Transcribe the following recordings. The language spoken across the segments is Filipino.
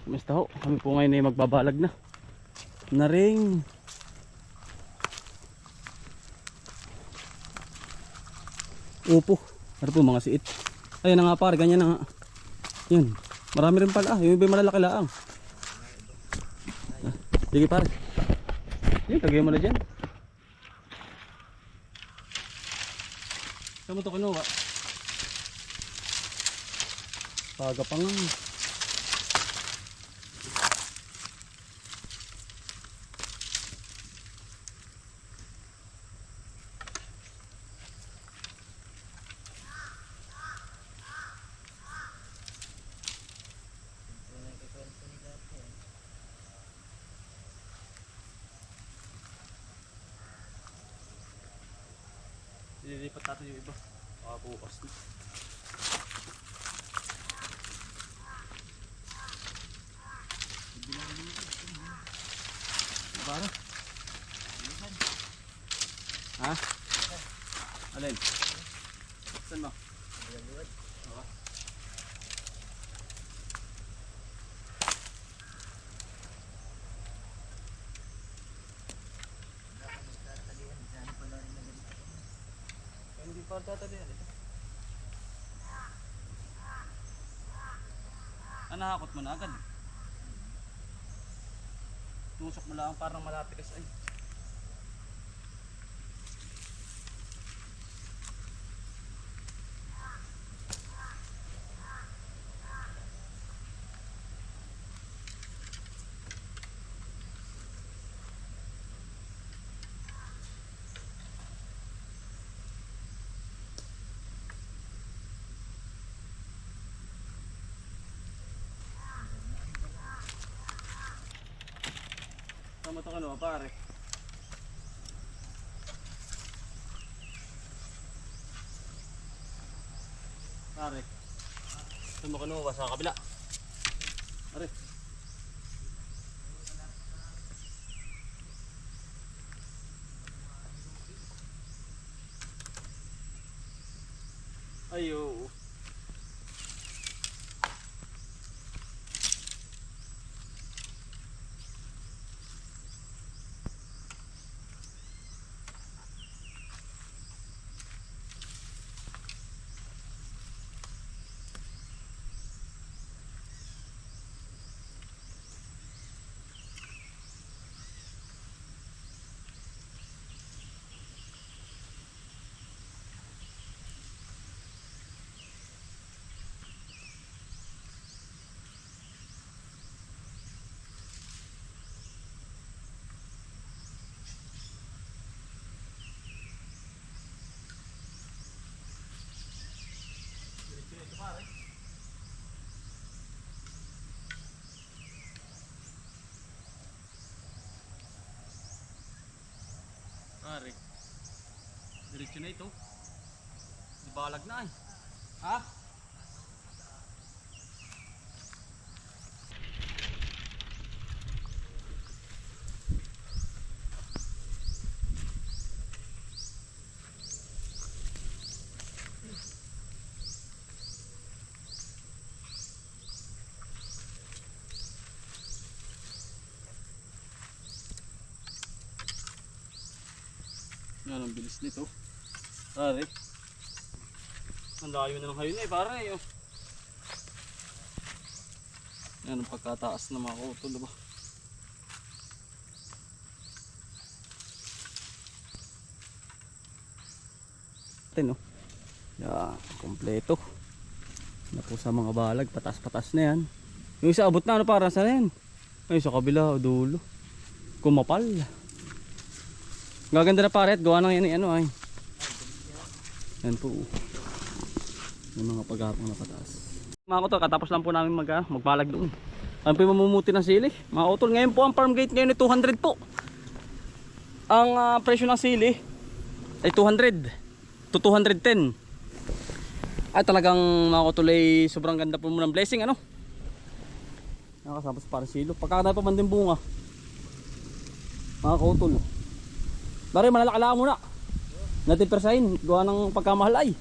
Kamusta ho? Kami po ngayon ay magbabalag na. Naring. Upo. Ano po mga siit. Ayun na nga pare, ganyan na nga. Yan. Marami rin pala. Yung iba malalaki laang. Sige pare. Yan, lagay mo na dyan. Saan mo ito kinuha? Paga pa nga. Ililipat natin yung iba. Baka bukas na. Para? Ha? Alin? Saan mo? Oo. Hindi pa tatalian ito. Nahakot mo na agad. Tusok mo lang parang malatikas ay. Tama ito ka pare. Pare. Tama ka sa kabila. Pare. Ayo. Pare. Diretso na ito. Ibalag na ay. Ha? Yan ang bilis nito. Pare. Ang layo na ng hayon eh pare. Oh. Yan ang pagkataas na mga utol ba. Ito no. Yan, kompleto. Na po sa mga balag, patas-patas na yan. Yung isa abot na ano para saan yan? Ay sa kabila, dulo. Kumapal. Gaganda na pare at gawa ng yan ano ay. Yan po. Yung mga paghapong na pataas. Mga utol, katapos lang po namin magbalag doon. Ano po yung mamumuti ng sili? Mga utol, ngayon po ang farm gate ngayon ay 200 po. Ang presyo ng sili ay 200 to 210. Ay talagang mga utol ay sobrang ganda po mo ng blessing ano. Nakasabas para silo. Pagkakadaan pa man din bunga. Mga kautol. Dari malalaki muna. Natin persahin, gawa ng pagkamahal ay.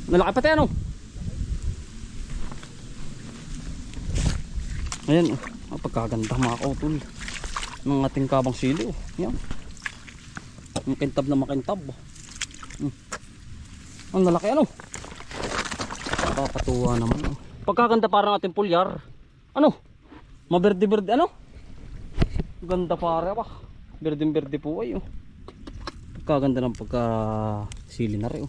Malaki pati ano? Ayan, pagkaganda mga kautol ng ating kabang sili. Yan. Makintab na makintab. Ang lalaki ano. Nakakatuwa naman. Pagkaganda parang ating pulyar. Ano? Maberde-berde ano? Ganda pare ba? Berde-berde po ay. Pagkaganda ng pagka sili na rin.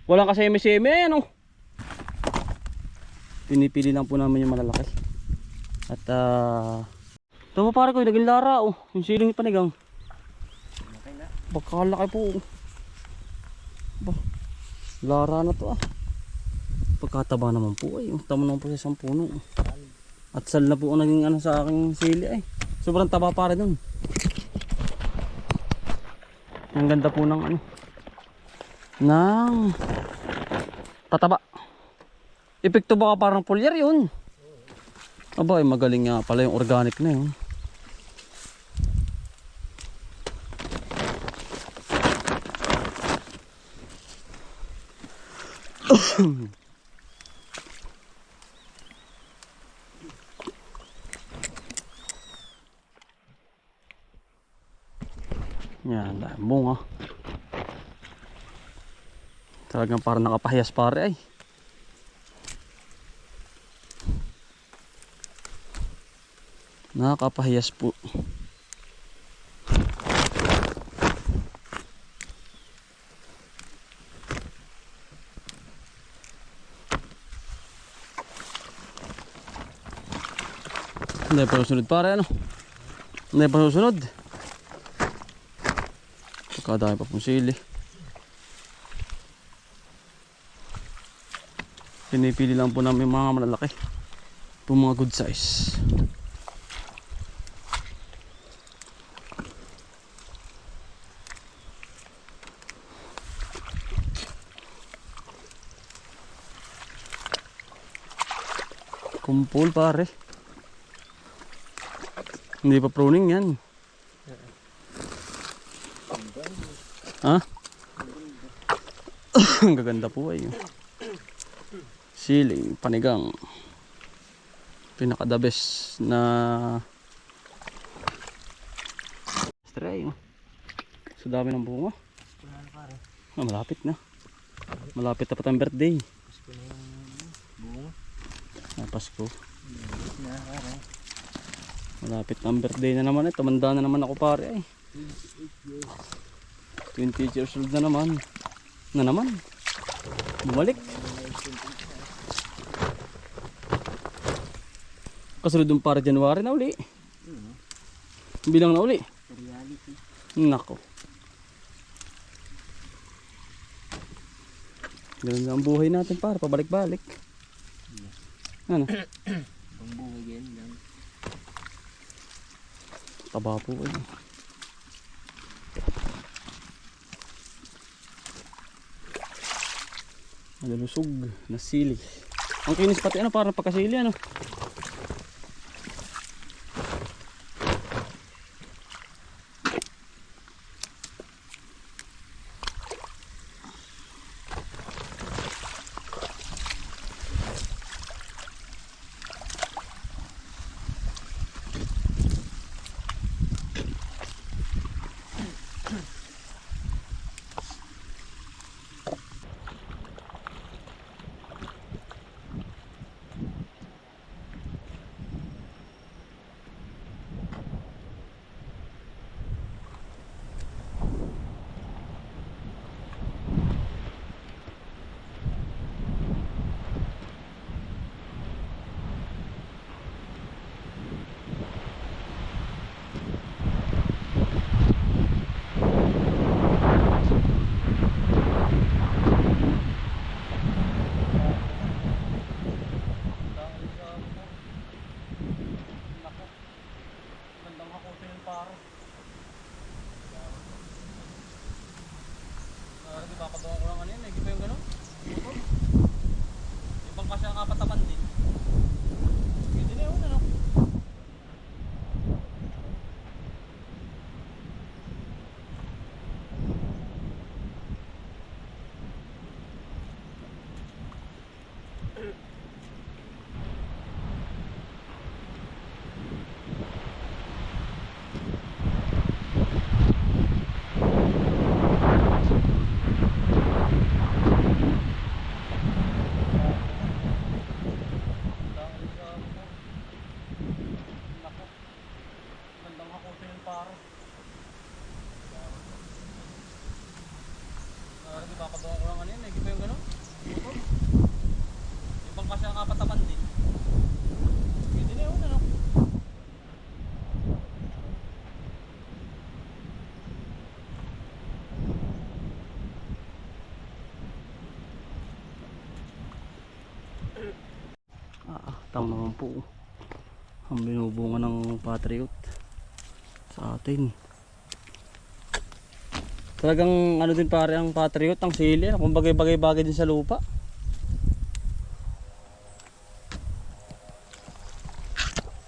Walang kaseme-seme ano. Pinipili lang po namin yung malalaki. At tama pare ko, naging lara yung siling panigang. Pagkalaki po. Lara na to Pagkataba naman po tama naman po sa isang puno. At sal na po ang naging ano sa aking sili Sobrang taba pare dun. Ang ganda po ng ano. Ng pataba. Epekto baka parang pulyar yun. Aba magaling nga pala yung organic na yun. Yan, dahil bunga. Talagang parang nakapahiyas pare Nakakapahiyas po. Hindi pa susunod pare Hindi pa susunod. Pagkadami pa pong sili. Pinipili lang po namin mga malalaki. Itong mga good size. Kumpul pare. Hindi pa pruning yan. Ha? Ang gaganda po siling panigang. Pinaka the best na stray so dami ng bunga. Malapit na. Malapit na pa tayong birthday. Pasko. Malapit na ang birthday na naman tumanda na naman ako pare 20 years old na naman. Bumalik. Kasunod yung para January na uli. Bilang na uli. Nako. Ganun na ang buhay natin para pabalik-balik. Ano? Ang buhay yan lang. Taba po Nalusog na sili. Ang kinis pati parang pagkasili Kakabawa ko lang ano yun, hindi pa yung gano'n. Ibang kasi ang kapatapan din. Pwede na yun, ano? Tama naman po. Ang binubunga ng Patriot sa atin. Talagang ano din pare ang Patriot, ang sili. Kung bagay-bagay din sa lupa.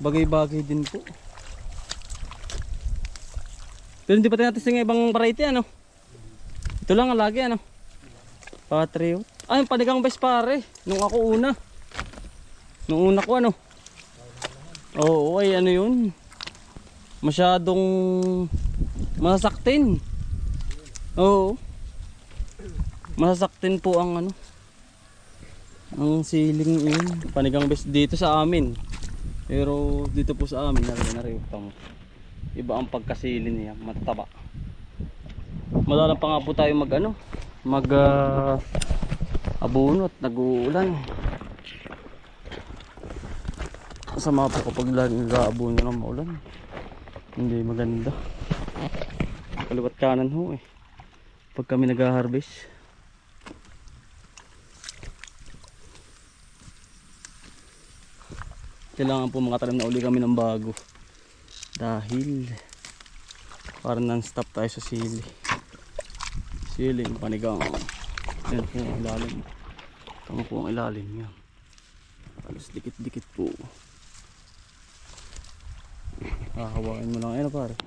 Bagay-bagay din po. Pero hindi pa tinatisting ng ibang variety ano. Ito lang ang lagi ano. Patriot. Ay, yung panigang best pare. Nung ako una. Nung una ko ano. Oo, ay ano yun. Masyadong masasaktin. Oo. Masasaktin po ang ano. Ang siling yun. Panigang best dito sa amin. Pero dito po sa amin, narinig mo. Iba ang pagkasilin niya, mataba. Madalang pa nga po tayo mag ano, abono at nag-uulan. Masama po kapag nag-aabono ng maulan. Hindi maganda. Kaliwat kanan ho eh. Pag kami nag-harvest. Kailangan po makatanim na uli kami ng bago. Dahil para non-stop tayo sa sili. Sili, panigang. Yan po ang ilalim. Tama po ang ilalim yan. Alas dikit-dikit po. Hahawain mo lang. Ayun na pare.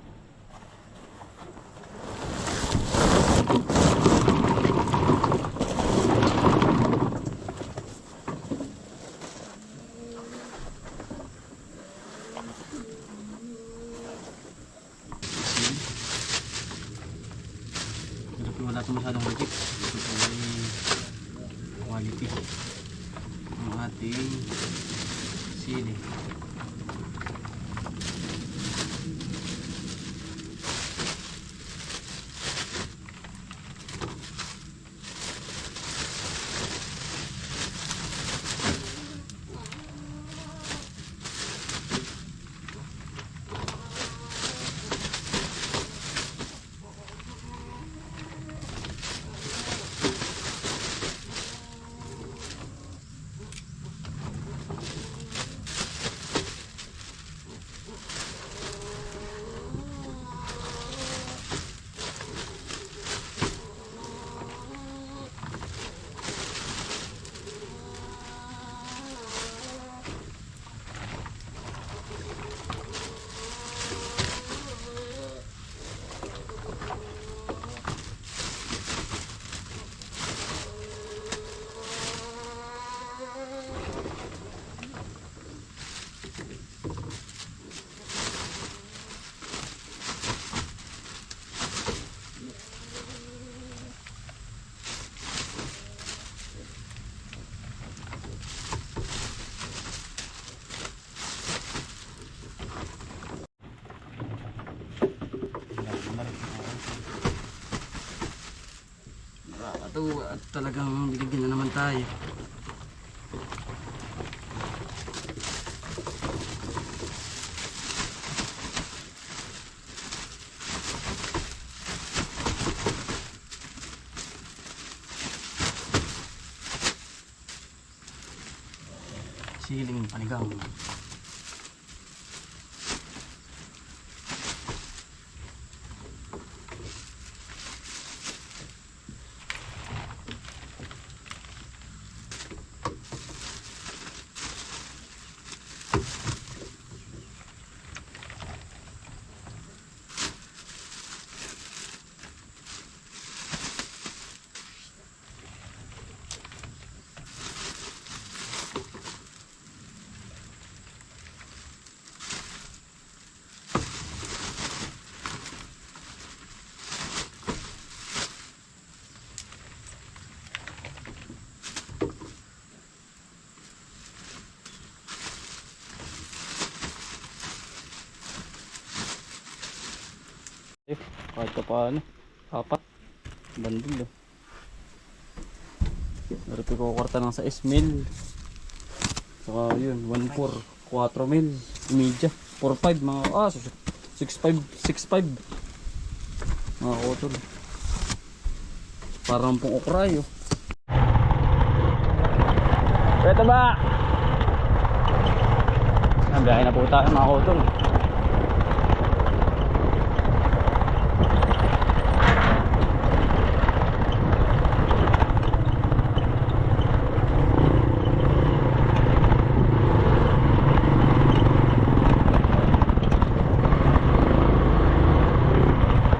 Wala ito masyadong higit. Ito ay quality ang ating sili. At talagang bigyan na naman tayo. Siling panigang. Kahit pa paano, apat bandil Pero piko kwarta ng 6 mil. Saka yun, 1.4, 4 mil, media, 4.5 mga 6.5 mga kotol. Parang pong okrayo. Pwede ba? Ang biyahe na po tayo mga kotol.